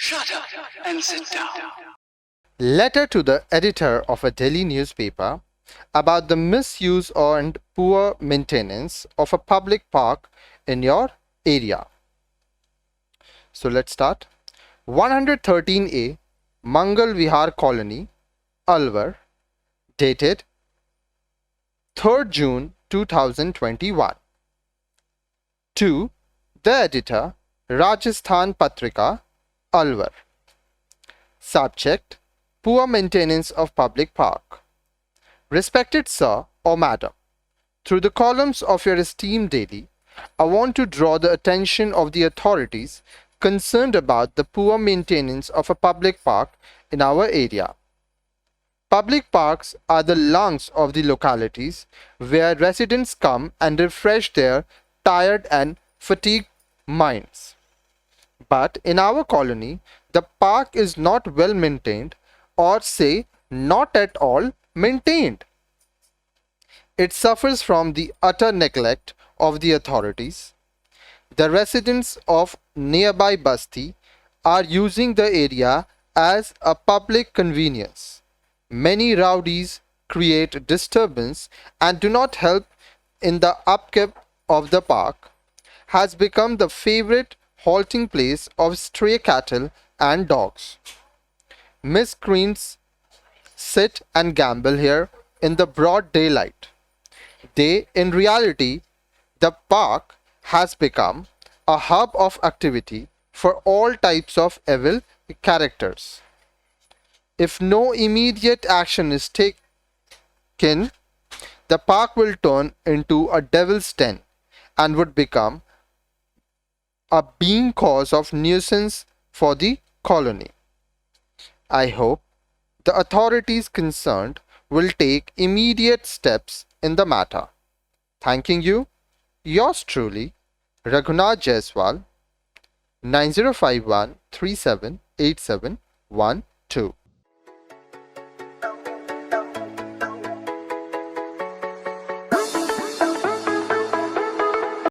Shut up and sit down. Letter to the editor of a Delhi newspaper about the misuse and poor maintenance of a public park in your area. So let's start. 113A Mangal Vihar Colony, Alwar, dated 3rd June 2021. To the editor, Rajasthan Patrika, Alwar. Subject: Poor maintenance of public park. Respected Sir or Madam, through the columns of your esteemed daily, I want to draw the attention of the authorities concerned about the poor maintenance of a public park in our area. Public parks are the lungs of the localities where residents come and refresh their tired and fatigued minds. But in our colony, the park is not well maintained, or say not at all maintained. It suffers from the utter neglect of the authorities. The residents of nearby Basti are using the area as a public convenience. Many rowdies create disturbance and do not help in the upkeep of the park. Has become the favorite halting place of stray cattle and dogs. Miscreants sit and gamble here in the broad daylight. In reality, the park has become a hub of activity for all types of evil characters. If no immediate action is taken, the park will turn into a devil's den and would become a being cause of nuisance for the colony. I hope the authorities concerned will take immediate steps in the matter. Thanking you, yours truly, Raghunath Jaiswal, 9051378712.